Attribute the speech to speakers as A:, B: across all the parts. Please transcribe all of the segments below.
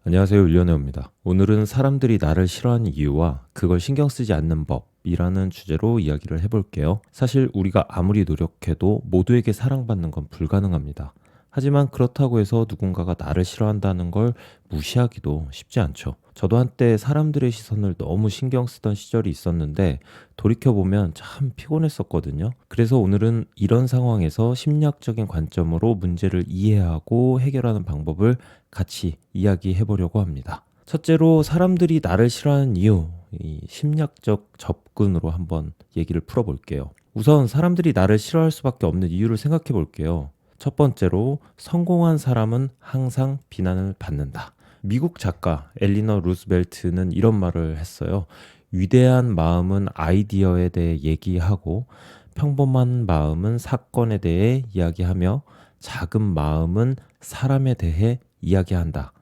A: 안녕하세요, 윌리언웨어입니다. 오늘은 사람들이 나를 싫어하는 이유와 그걸 신경 쓰지 않는 법이라는 주제로 이야기를 해볼게요. 사실 우리가 아무리 노력해도 모두에게 사랑받는 건 불가능합니다. 하지만 그렇다고 해서 누군가가 나를 싫어한다는 걸 무시하기도 쉽지 않죠. 저도 한때 사람들의 시선을 너무 신경 쓰던 시절이 있었는데 돌이켜보면 참 피곤했었거든요. 그래서 오늘은 이런 상황에서 심리학적인 관점으로 문제를 이해하고 해결하는 방법을 같이 이야기해 보려고 합니다. 첫째로 사람들이 나를 싫어하는 이유, 이 심리학적 접근으로 한번 얘기를 풀어볼게요. 우선 사람들이 나를 싫어할 수밖에 없는 이유를 생각해 볼게요. 첫 번째로 성공한 사람은 항상 비난을 받는다. 미국 작가 엘리너 루스벨트는 이런 말을 했어요. 위대한 마음은 아이디어에 대해 얘기하고 평범한 마음은 사건에 대해 이야기하며 작은 마음은 사람에 대해 이야기한다.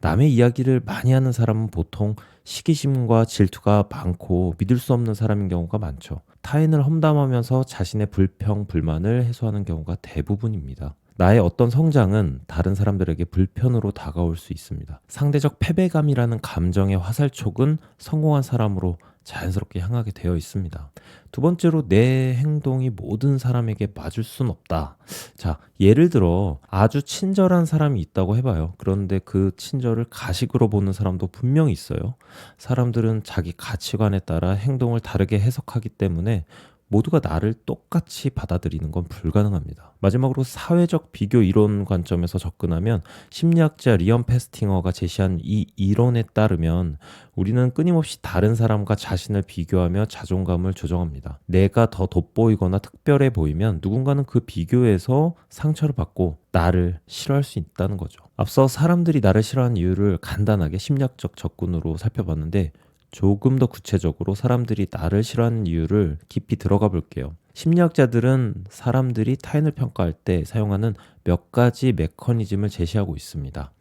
A: 남의 이야기를 많이 하는 사람은 보통 시기심과 질투가 많고 믿을 수 없는 사람인 경우가 많죠. 타인을 험담하면서 자신의 불평, 불만을 해소하는 경우가 대부분입니다. 나의 어떤 성장은 다른 사람들에게 불편으로 다가올 수 있습니다. 상대적 패배감이라는 감정의 화살촉은 성공한 사람으로 자연스럽게 향하게 되어 있습니다. 두 번째로 내 행동이 모든 사람에게 맞을 순 없다. 자, 예를 들어 아주 친절한 사람이 있다고 해봐요. 그런데 그 친절을 가식으로 보는 사람도 분명히 있어요. 사람들은 자기 가치관에 따라 행동을 다르게 해석하기 때문에 모두가 나를 똑같이 받아들이는 건 불가능합니다. 마지막으로 사회적 비교 이론 관점에서 접근하면 심리학자 리언 페스팅어가 제시한 이 이론에 따르면 우리는 끊임없이 다른 사람과 자신을 비교하며 자존감을 조정합니다. 내가 더 돋보이거나 특별해 보이면 누군가는 그 비교에서 상처를 받고 나를 싫어할 수 있다는 거죠. 앞서 사람들이 나를 싫어하는 이유를 간단하게 심리학적 접근으로 살펴봤는데 조금 더 구체적으로 사람들이 나를 싫어하는 이유를 깊이 들어가 볼게요. 심리학자들은 사람들이 타인을 평가할 때 사용하는 몇 가지 메커니즘을 제시하고 있습니다.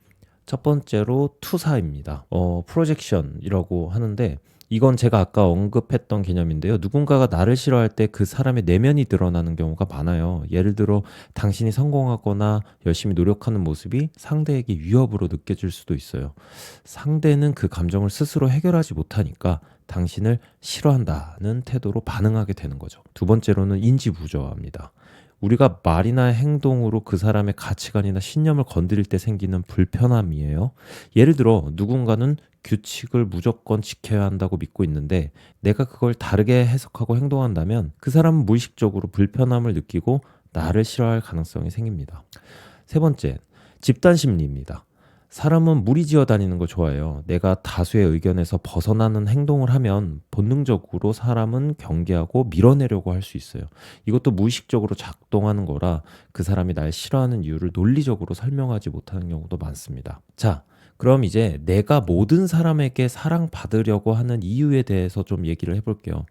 A: 첫 번째로 투사입니다. 프로젝션이라고 하는데 이건 제가 아까 언급했던 개념인데요. 누군가가 나를 싫어할 때 그 사람의 내면이 드러나는 경우가 많아요. 예를 들어 당신이 성공하거나 열심히 노력하는 모습이 상대에게 위협으로 느껴질 수도 있어요. 상대는 그 감정을 스스로 해결하지 못하니까 당신을 싫어한다는 태도로 반응하게 되는 거죠. 두 번째로는 인지부조화입니다. 우리가 말이나 행동으로 그 사람의 가치관이나 신념을 건드릴 때 생기는 불편함이에요. 예를 들어 누군가는 규칙을 무조건 지켜야 한다고 믿고 있는데 내가 그걸 다르게 해석하고 행동한다면 그 사람은 무의식적으로 불편함을 느끼고 나를 싫어할 가능성이 생깁니다. 세 번째, 집단 심리입니다. 사람은 무리지어 다니는 걸 좋아해요. 내가 다수의 의견에서 벗어나는 행동을 하면 본능적으로 사람은 경계하고 밀어내려고 할 수 있어요. 이것도 무의식적으로 작동하는 거라 그 사람이 날 싫어하는 이유를 논리적으로 설명하지 못하는 경우도 많습니다. 자, 그럼 이제 내가 모든 사람에게 사랑받으려고 하는 이유에 대해서 좀 얘기를 해볼게요.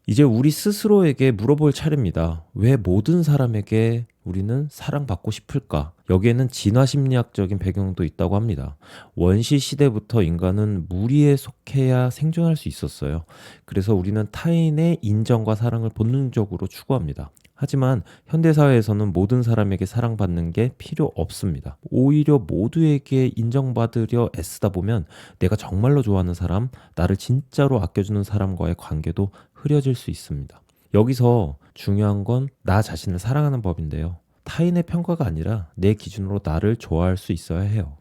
A: 이제 우리 스스로에게 물어볼 차례입니다. 왜 모든 사람에게 우리는 사랑받고 싶을까? 여기에는 진화 심리학적인 배경도 있다고 합니다. 원시 시대부터 인간은 무리에 속해야 생존할 수 있었어요. 그래서 우리는 타인의 인정과 사랑을 본능적으로 추구합니다. 하지만 현대사회에서는 모든 사람에게 사랑받는 게 필요 없습니다. 오히려 모두에게 인정받으려 애쓰다 보면 내가 정말로 좋아하는 사람, 나를 진짜로 아껴주는 사람과의 관계도 흐려질 수 있습니다. 여기서 중요한 건 나 자신을 사랑하는 법인데요. 타인의 평가가 아니라 내 기준으로 나를 좋아할 수 있어야 해요.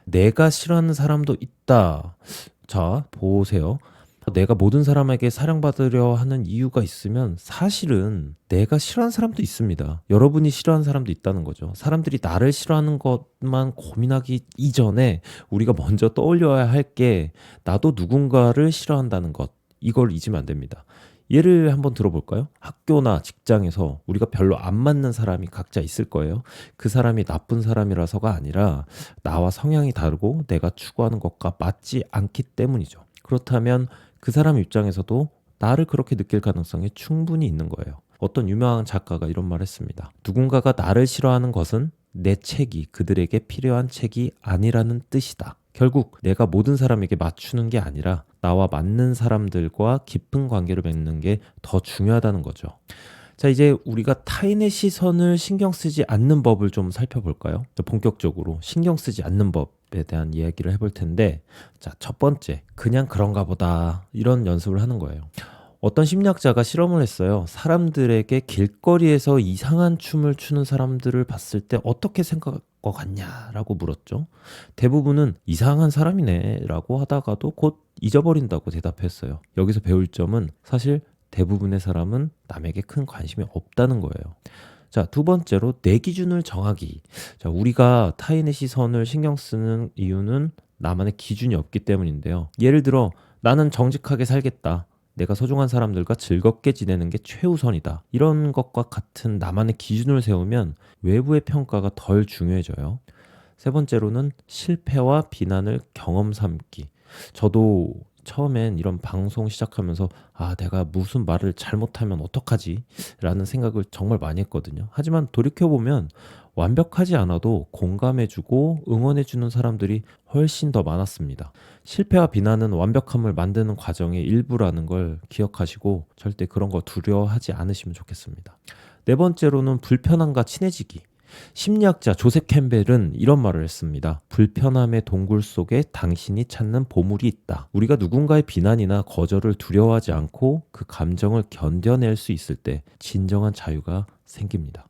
A: 내가 싫어하는 사람도 있다. 자, 보세요. 내가 모든 사람에게 사랑받으려 하는 이유가 있으면 사실은 내가 싫어하는 사람도 있습니다. 여러분이 싫어하는 사람도 있다는 거죠. 사람들이 나를 싫어하는 것만 고민하기 이전에 우리가 먼저 떠올려야 할 게 나도 누군가를 싫어한다는 것. 이걸 잊으면 안 됩니다. 예를 한번 들어볼까요? 학교나 직장에서 우리가 별로 안 맞는 사람이 각자 있을 거예요. 그 사람이 나쁜 사람이라서가 아니라 나와 성향이 다르고 내가 추구하는 것과 맞지 않기 때문이죠. 그렇다면 그 사람 입장에서도 나를 그렇게 느낄 가능성이 충분히 있는 거예요. 어떤 유명한 작가가 이런 말 했습니다. 누군가가 나를 싫어하는 것은 내 책이 그들에게 필요한 책이 아니라는 뜻이다. 결국 내가 모든 사람에게 맞추는 게 아니라 나와 맞는 사람들과 깊은 관계를 맺는 게 더 중요하다는 거죠. 자, 이제 우리가 타인의 시선을 신경 쓰지 않는 법을 좀 살펴볼까요? 본격적으로 신경 쓰지 않는 법. 대한 이야기를 해볼 텐데, 자, 첫 번째, 그냥 그런가 보다. 이런 연습을 하는 거예요. 어떤 심리학자가 실험을 했어요. 사람들에게 길거리에서 이상한 춤을 추는 사람들을 봤을 때 어떻게 생각할 것 같냐라고 물었죠. 대부분은 이상한 사람이네 라고 하다가도 곧 잊어버린다고 대답했어요. 여기서 배울 점은 사실 대부분의 사람은 남에게 큰 관심이 없다는 거예요. 자, 두 번째로 내 기준을 정하기. 자, 우리가 타인의 시선을 신경 쓰는 이유는 나만의 기준이 없기 때문인데요. 예를 들어 나는 정직하게 살겠다. 내가 소중한 사람들과 즐겁게 지내는 게 최우선이다. 이런 것과 같은 나만의 기준을 세우면 외부의 평가가 덜 중요해져요. 세 번째로는 실패와 비난을 경험 삼기. 저도 처음엔 이런 방송 시작하면서 내가 무슨 말을 잘못하면 어떡하지? 라는 생각을 정말 많이 했거든요. 하지만 돌이켜보면 완벽하지 않아도 공감해주고 응원해주는 사람들이 훨씬 더 많았습니다. 실패와 비난은 완벽함을 만드는 과정의 일부라는 걸 기억하시고 절대 그런 거 두려워하지 않으시면 좋겠습니다. 네 번째로는 불편함과 친해지기. 심리학자 조셉 캠벨은 이런 말을 했습니다. 불편함의 동굴 속에 당신이 찾는 보물이 있다. 우리가 누군가의 비난이나 거절을 두려워하지 않고 그 감정을 견뎌낼 수 있을 때 진정한 자유가 생깁니다.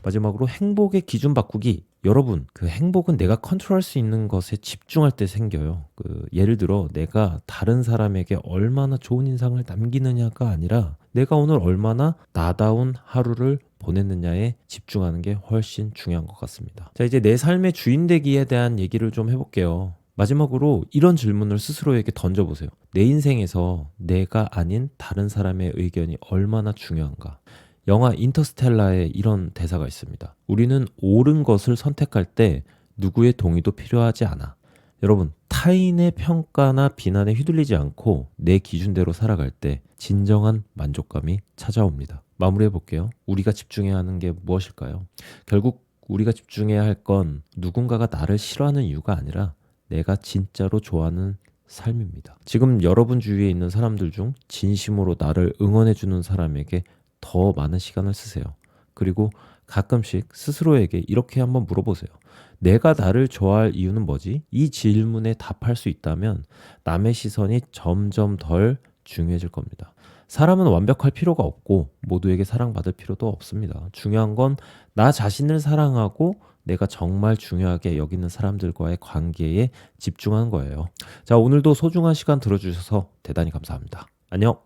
A: 마지막으로 행복의 기준 바꾸기. 여러분, 그 행복은 내가 컨트롤할 수 있는 것에 집중할 때 생겨요. 예를 들어 내가 다른 사람에게 얼마나 좋은 인상을 남기느냐가 아니라 내가 오늘 얼마나 나다운 하루를 보냈느냐에 집중하는 게 훨씬 중요한 것 같습니다. 자, 이제 내 삶의 주인 되기에 대한 얘기를 좀 해볼게요. 마지막으로 이런 질문을 스스로에게 던져보세요. 내 인생에서 내가 아닌 다른 사람의 의견이 얼마나 중요한가? 영화 인터스텔라에 이런 대사가 있습니다. 우리는 옳은 것을 선택할 때 누구의 동의도 필요하지 않아. 여러분, 타인의 평가나 비난에 휘둘리지 않고 내 기준대로 살아갈 때 진정한 만족감이 찾아옵니다. 마무리해 볼게요. 우리가 집중해야 하는 게 무엇일까요? 결국 우리가 집중해야 할 건 누군가가 나를 싫어하는 이유가 아니라 내가 진짜로 좋아하는 삶입니다. 지금 여러분 주위에 있는 사람들 중 진심으로 나를 응원해주는 사람에게 더 많은 시간을 쓰세요. 그리고 가끔씩 스스로에게 이렇게 한번 물어보세요. 내가 나를 좋아할 이유는 뭐지? 이 질문에 답할 수 있다면 남의 시선이 점점 덜 중요해질 겁니다. 사람은 완벽할 필요가 없고 모두에게 사랑받을 필요도 없습니다. 중요한 건 나 자신을 사랑하고 내가 정말 중요하게 여기는 사람들과의 관계에 집중하는 거예요. 자, 오늘도 소중한 시간 들어주셔서 대단히 감사합니다. 안녕.